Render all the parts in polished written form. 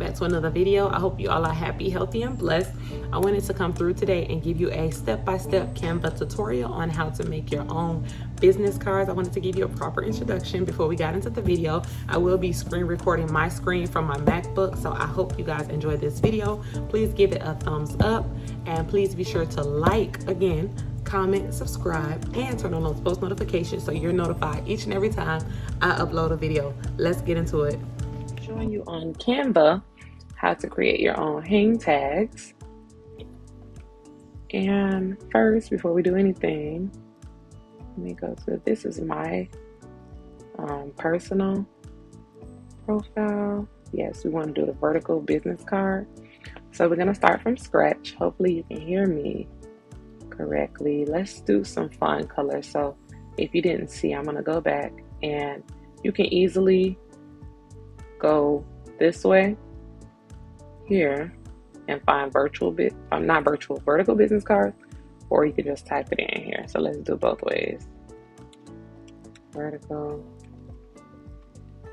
back to another video. I hope you all are happy, healthy, and blessed. I wanted to come through today and give you a step-by-step Canva tutorial on how to make your own business cards. I wanted to give you a proper introduction before we got into the video. I will be screen recording my screen from my MacBook, so I hope you guys enjoy this video. Please give it a thumbs up, and please be sure to like, again, comment, subscribe, and turn on those post notifications so you're notified each and every time I upload a video. Let's get into it. Showing you on Canva how to create your own hang tags. And first, before we do anything, let me go to, this is my personal profile. Yes, we want to do the vertical business card. So we're going to start from scratch. Hopefully you can hear me correctly. Let's do some fun colors. So if you didn't see, I'm going to go back, and you can easily go this way here and find vertical business cards, or you can just type it in here. So let's do both ways. Vertical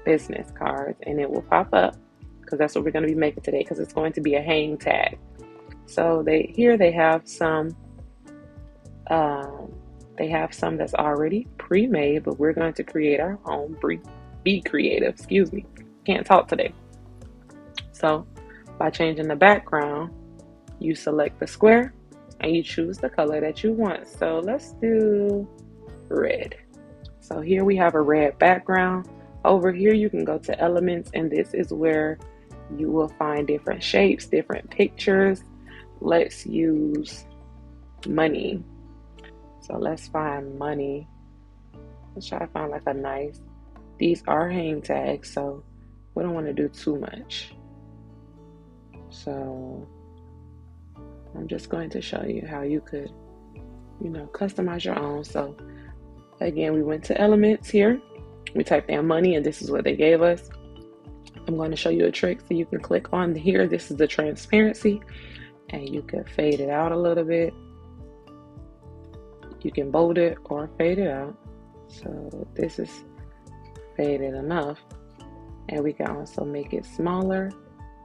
business cards, and it will pop up because that's what we're going to be making today, because it's going to be a hang tag. So they have some that's already pre-made, but we're going to create our own. Be creative, excuse me. Can't talk today. So by changing the background, you select the square and you choose the color that you want. So let's do red. So here we have a red background. Over here you can go to elements, and this is where you will find different shapes, different pictures. Let's use money. So let's find money. Let's try to find like a nice, these are hang tags, so we don't want to do too much. So I'm just going to show you how you could, customize your own. So again, we went to elements here. We typed in money, and this is what they gave us. I'm going to show you a trick so you can click on here. This is the transparency, and you can fade it out a little bit. You can bold it or fade it out. So this is faded enough, and we can also make it smaller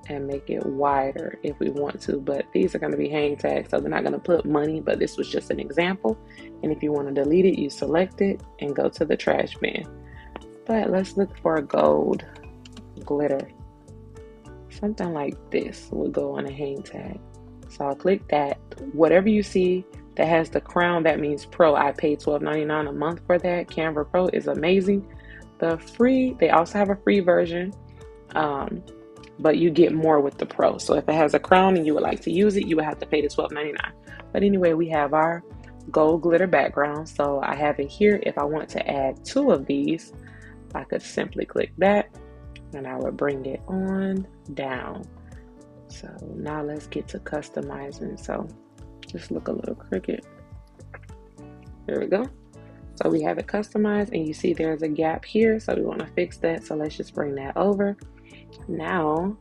and make it wider if we want to, but these are going to be hang tags, so they're not going to put money, but this was just an example. And if you want to delete it, you select it and go to the trash bin. But let's look for a gold glitter. Something like this would go on a hang tag. So I'll click that. Whatever you see that has the crown, that means pro. I paid $12.99 a month for that. Canva Pro is amazing. They also have a free version, but you get more with the Pro. So if it has a crown and you would like to use it, you would have to pay the $12.99. But anyway, we have our gold glitter background. So I have it here. If I want to add 2 of these, I could simply click that, and I would bring it on down. So now let's get to customizing. So just look a little crooked. There we go. So we have it customized, and you see there's a gap here. So we want to fix that. So let's just bring that over. Now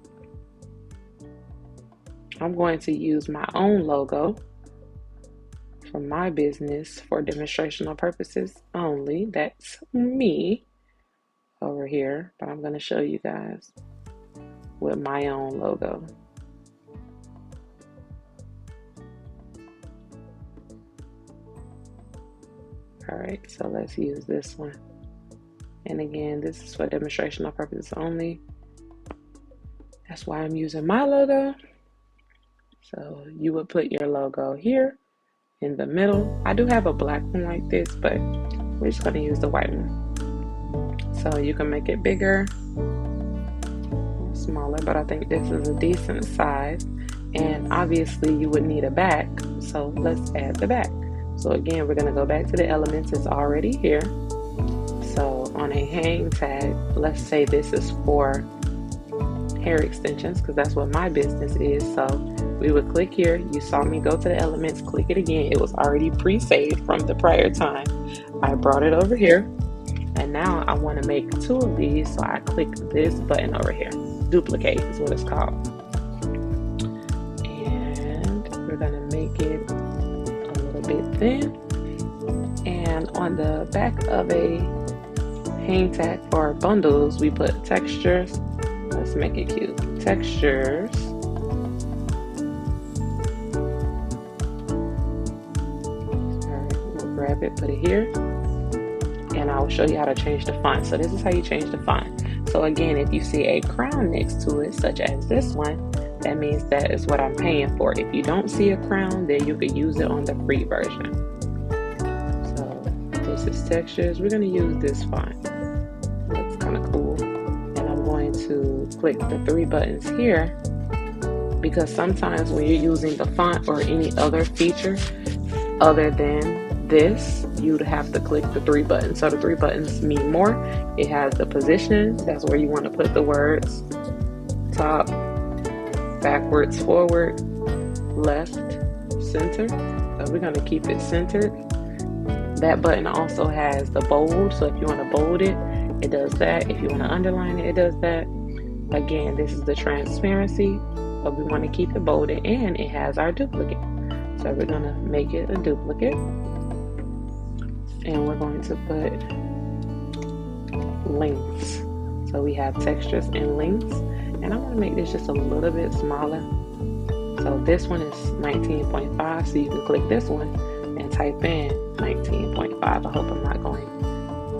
I'm going to use my own logo for my business for demonstrational purposes only. That's me over here, but I'm going to show you guys with my own logo. All right, so let's use this one. And again, this is for demonstrational purposes only. That's why I'm using my logo. So you would put your logo here in the middle. I do have a black one like this, but we're just going to use the white one. So you can make it bigger or smaller, but I think this is a decent size. And obviously you would need a back, so let's add the back. So again, we're going to go back to the elements. It's already here. So on a hang tag, let's say this is for hair extensions, because that's what my business is. So we would click here. You saw me go to the elements, click it again. It was already pre-saved from the prior time. I brought it over here, and now I want to make 2 of these. So I click this button over here. Duplicate is what it's called. And we're going to make it a little bit thin. And on the back of a hang tag for bundles, we put textures. Let's make it cute. textures. We'll grab it, put it here, and I'll show you how to change the font. So this is how you change the font. So again, if you see a crown next to it, such as this one, that means that is what I'm paying for. If you don't see a crown, then you could use it on the free version. So this is textures. We're going to use this font. Looks kind of cool. And I'm going to click the 3 buttons here, because sometimes when you're using the font or any other feature other than this, you'd have to click the 3 buttons. So the 3 buttons mean more. It has the positions, that's where you want to put the words, top, backwards, forward, left, center. So we're going to keep it centered. That button also has the bold, so if you want to bold it, it does that. If you want to underline it, it does that. Again, this is the transparency, but we want to keep it bolded, and it has our duplicate. So we're going to make it a duplicate, and we're going to put links. So we have textures and links, and I want to make this just a little bit smaller. So this one is 19.5, so you can click this one and type in 19.5. I hope I'm not going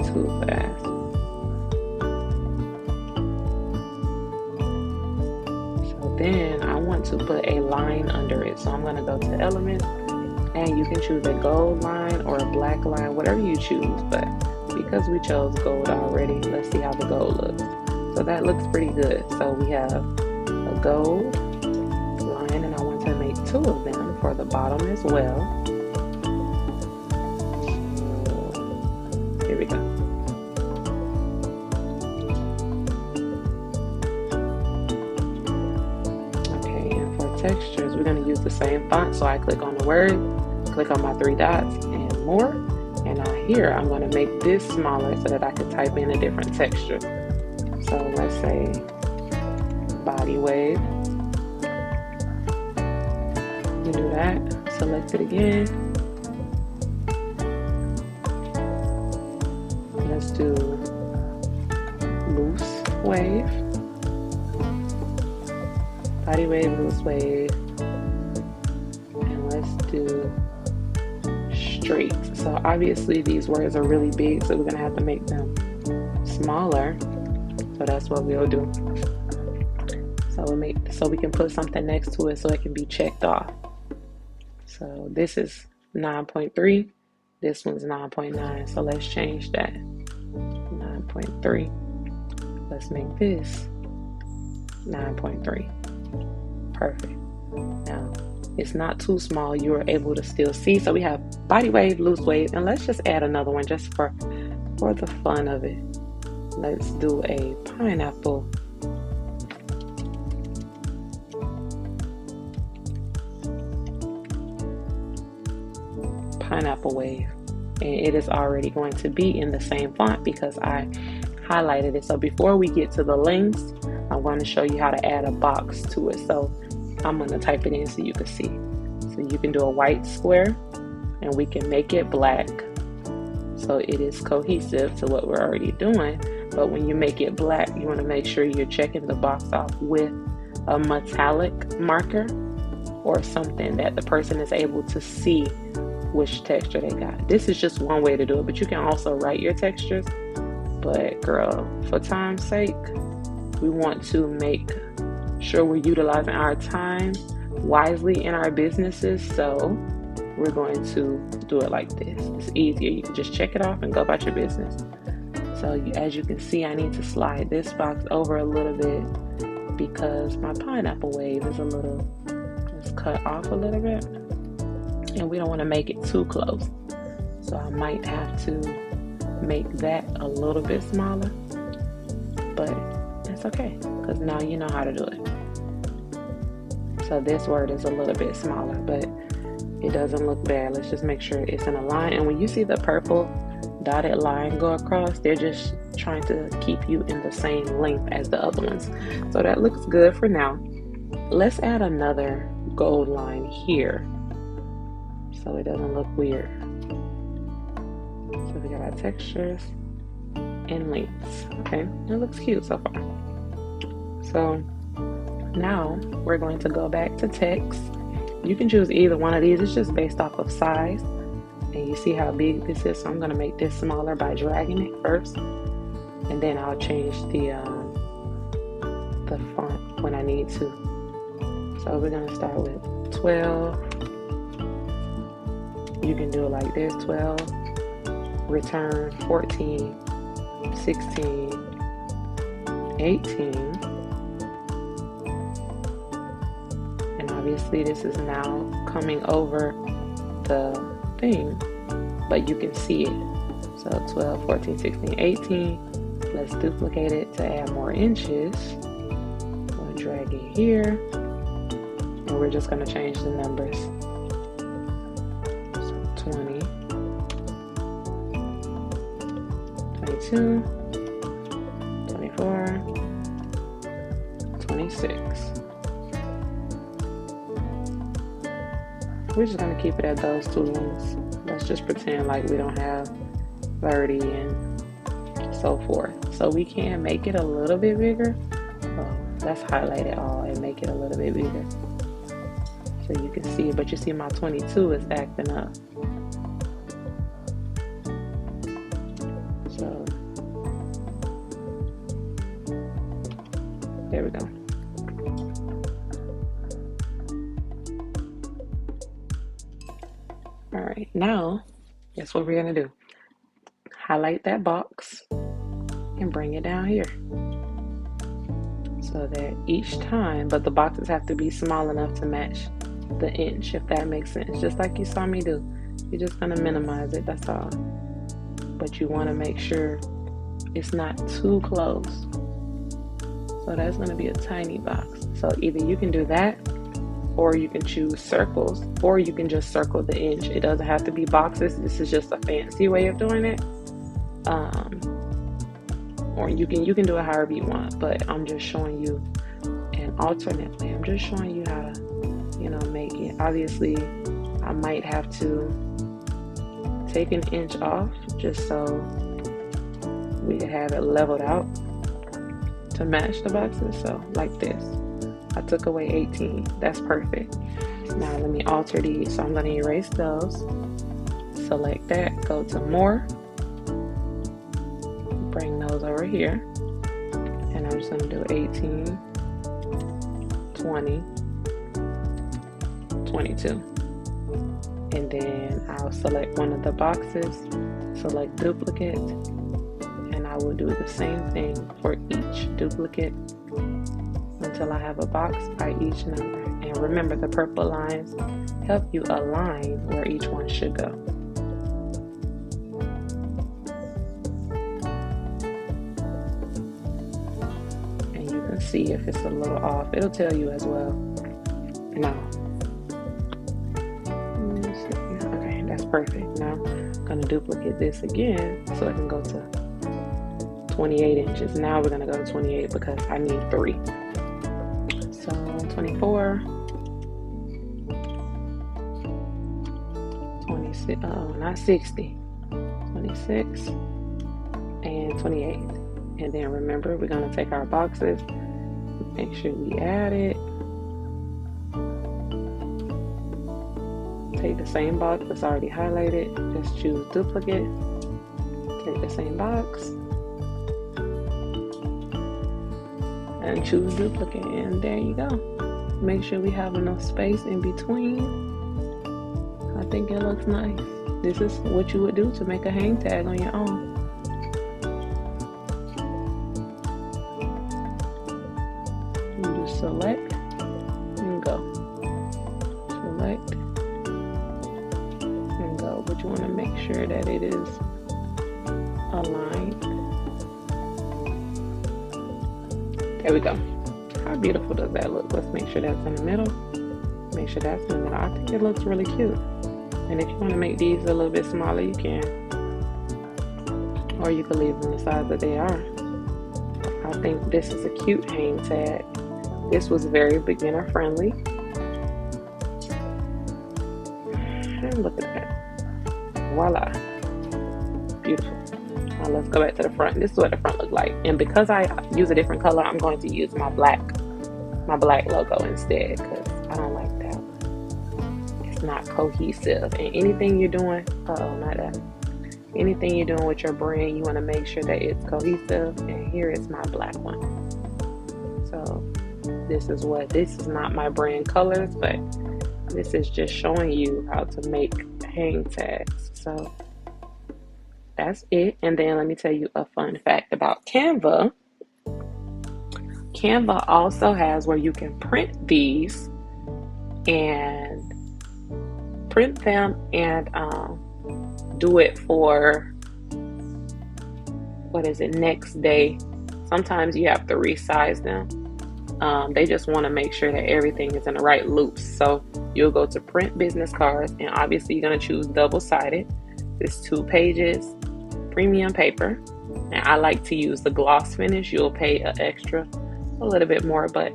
too fast. So then I want to put a line under it. So I'm going to go to Element, and you can choose a gold line or a black line, whatever you choose. But because we chose gold already, let's see how the gold looks. So that looks pretty good. So we have a gold line, and I want to make 2 of them for the bottom as well. So here we go. Okay, and for textures, we're going to use the same font. So I click on the word, click on my 3 dots and more. And now here, I'm going to make this smaller so that I can type in a different texture. So let's say body wave. You do that, select it again. Let's do loose wave. Body wave, loose wave. And let's do straight. So obviously these words are really big, so we're gonna have to make them smaller. So that's what we'll do. So we can put something next to it so it can be checked off. So this is 9.3. This one's 9.9. So let's change that. 9.3. Let's make this 9.3. Perfect. Now it's not too small. You are able to still see. So we have body wave, loose wave, and let's just add another one just for the fun of it. Let's do a pineapple. Pineapple wave. And it is already going to be in the same font because I highlighted it. So before we get to the links, I'm going to show you how to add a box to it. So I'm going to type it in so you can see. So you can do a white square, and we can make it black so it is cohesive to what we're already doing. But when you make it black, you want to make sure you're checking the box off with a metallic marker or something that the person is able to see which texture they got. This is just one way to do it, but you can also write your textures. But girl, for time's sake, we want to make sure we're utilizing our time wisely in our businesses. So we're going to do it like this. It's easier. You can just check it off and go about your business. So as you can see, I need to slide this box over a little bit because my pineapple wave is it's cut off a little bit, and we don't want to make it too close. So I might have to make that a little bit smaller, but that's okay because now you know how to do it. So this word is a little bit smaller, but it doesn't look bad. Let's just make sure it's in a line. And when you see the purple dotted line go across, they're just trying to keep you in the same length as the other ones. So that looks good for now. Let's add another gold line here so it doesn't look weird. So we got our textures and links. Okay, it looks cute so far. So Now we're going to go back to text. You can choose either one of these. It's just based off of size. And you see how big this is. So I'm going to make this smaller by dragging it first. And then I'll change the font when I need to. So we're going to start with 12. You can do it like this, 12, return 14, 16, 18. And obviously this is now coming over the thing, but you can see it. So 12, 14, 16, 18. Let's duplicate it to add more inches. We'll drag it here, and we're just going to change the numbers. So 20, 22, 24, 26. We're just going to keep it at those two lengths. Let's just pretend like we don't have 30 and so forth. So we can make it a little bit bigger. Let's highlight it all and make it a little bit bigger so you can see it. But you see my 22 is acting up. So there we go. All right, now guess what we're gonna do? Highlight that box and bring it down here. So that each time, but the boxes have to be small enough to match the inch, if that makes sense. Just like you saw me do. You're just gonna minimize it, that's all. But you wanna make sure it's not too close. So that's gonna be a tiny box. So either you can do that, or you can choose circles, or you can just circle the inch. It doesn't have to be boxes. This is just a fancy way of doing it. Or you can do it however you want, but I'm just showing you an alternate way. I'm just showing you how to, make it. Obviously, I might have to take an inch off just so we can have it leveled out to match the boxes. So like this, I took away 18. That's perfect. Now let me alter these. So I'm going to erase those. Select that, go to more. Bring those over here, and I'm just going to do 18, 20, 22, and then I'll select one of the boxes, select duplicate, and I will do the same thing for each duplicate until I have a box by each number. And remember, the purple lines help you align where each one should go. See if it's a little off. It'll tell you as well. Now, okay, that's perfect. Now I'm gonna duplicate this again so I can go to 28 inches. Now we're gonna go to 28 because I need 3. So 24, 26, not 60, 26, and 28. And then remember, we're gonna take our boxes, make sure we add it. Take the same box that's already highlighted, just choose duplicate, take the same box, and choose duplicate, and there you go. Make sure we have enough space in between. I think it looks nice. This is what you would do to make a hang tag on your own. Select and go. Select and go. But you want to make sure that it is aligned. There we go. How beautiful does that look? Let's make sure that's in the middle. Make sure that's in the middle. I think it looks really cute. And if you want to make these a little bit smaller, you can. Or you can leave them the size that they are. I think this is a cute hang tag. This was very beginner friendly. And look at that. Voila. Beautiful. Now let's go back to the front. This is what the front looked like. And because I use a different color, I'm going to use my black my black logo instead because I don't like that. It's not cohesive. And anything you're doing, not that. Anything you're doing with your brand, you want to make sure that it's cohesive. And here is my black one. So this is not my brand colors, but this is just showing you how to make hang tags. So that's it. And then let me tell you a fun fact about Canva. Canva also has where you can print these and print them and do it for next day. Sometimes you have to resize them. They just want to make sure that everything is in the right loops. So you'll go to print business cards, and obviously you're going to choose double-sided. It's 2 pages, premium paper, and I like to use the gloss finish. You'll pay a little bit more, but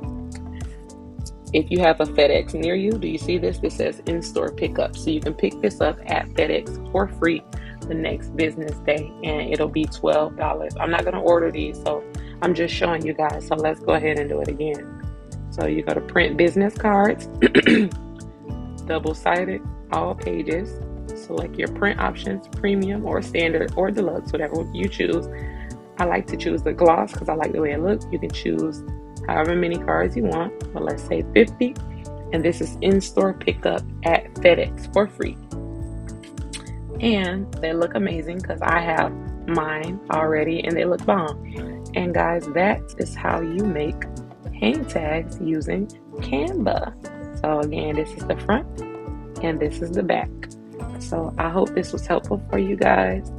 if you have a FedEx near you, do you see this? This says in-store pickup. So you can pick this up at FedEx for free the next business day, and it'll be $12. I'm not going to order these, so I'm just showing you guys. So let's go ahead and do it again. So you go to print business cards, double-sided, all pages. Select your print options, premium or standard or deluxe, whatever you choose. I like to choose the gloss because I like the way it looks. You can choose however many cards you want, but let's say 50. And this is in-store pickup at FedEx for free. And they look amazing because I have mine already and they look bomb. And guys, that is how you make hang tags using Canva. So again, this is the front and this is the back. So I hope this was helpful for you guys.